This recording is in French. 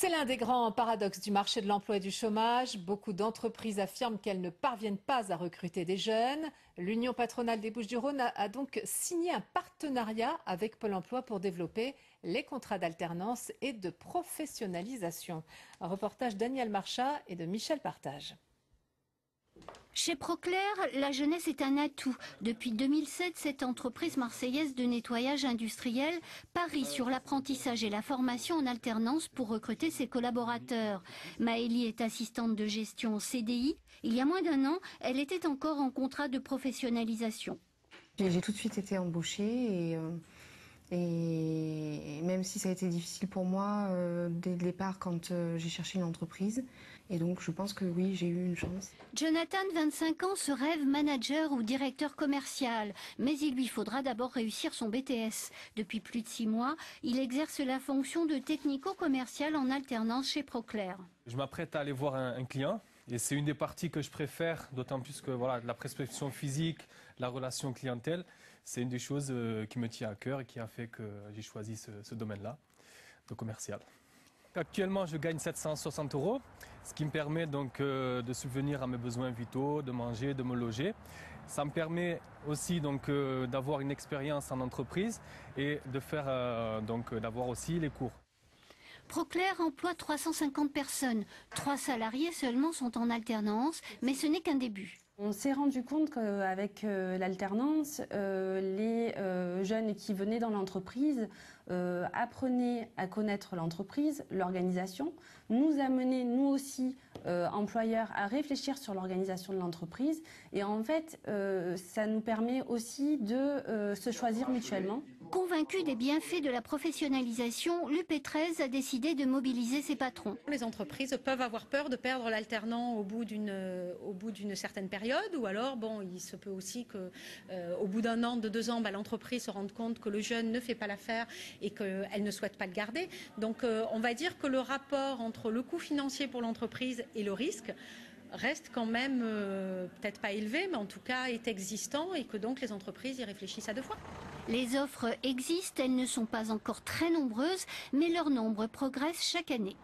C'est l'un des grands paradoxes du marché de l'emploi et du chômage. Beaucoup d'entreprises affirment qu'elles ne parviennent pas à recruter des jeunes. L'Union patronale des Bouches-du-Rhône a donc signé un partenariat avec Pôle emploi pour développer les contrats d'alternance et de professionnalisation. Un reportage d'Aniel Marchat et de Michel Partage. Chez Proclair, la jeunesse est un atout. Depuis 2007, cette entreprise marseillaise de nettoyage industriel parie sur l'apprentissage et la formation en alternance pour recruter ses collaborateurs. Maëlie est assistante de gestion au CDI. Il y a moins d'1 an, elle était encore en contrat de professionnalisation. J'ai tout de suite été embauchée et même si ça a été difficile pour moi dès le départ quand j'ai cherché une entreprise. Et donc je pense que oui, j'ai eu une chance. Jonathan, 25 ans, se rêve manager ou directeur commercial. Mais il lui faudra d'abord réussir son BTS. Depuis plus de 6 mois, il exerce la fonction de technico-commercial en alternance chez Proclair. Je m'apprête à aller voir un client. Et c'est une des parties que je préfère, d'autant plus que voilà, la prospection physique, la relation clientèle, c'est une des choses qui me tient à cœur et qui a fait que j'ai choisi ce domaine-là, de commercial. Actuellement, je gagne 760 €, ce qui me permet donc de subvenir à mes besoins vitaux, de manger, de me loger. Ça me permet aussi donc d'avoir une expérience en entreprise et de faire d'avoir aussi les cours. Proclair emploie 350 personnes. 3 salariés seulement sont en alternance, mais ce n'est qu'un début. On s'est rendu compte qu'avec l'alternance, les jeunes qui venaient dans l'entreprise apprenaient à connaître l'entreprise, l'organisation, nous amenaient nous aussi, employeurs, à réfléchir sur l'organisation de l'entreprise. Et en fait, ça nous permet aussi de se choisir mutuellement. Convaincu des bienfaits de la professionnalisation, l'UP13 a décidé de mobiliser ses patrons. Les entreprises peuvent avoir peur de perdre l'alternant au bout d'une certaine période, ou alors il se peut aussi qu'au bout d'1 an, de 2 ans, l'entreprise se rende compte que le jeune ne fait pas l'affaire et qu'elle ne souhaite pas le garder. Donc on va dire que le rapport entre le coût financier pour l'entreprise et le risque reste quand même peut-être pas élevé, mais en tout cas est existant et que donc les entreprises y réfléchissent à 2 fois. Les offres existent, elles ne sont pas encore très nombreuses, mais leur nombre progresse chaque année.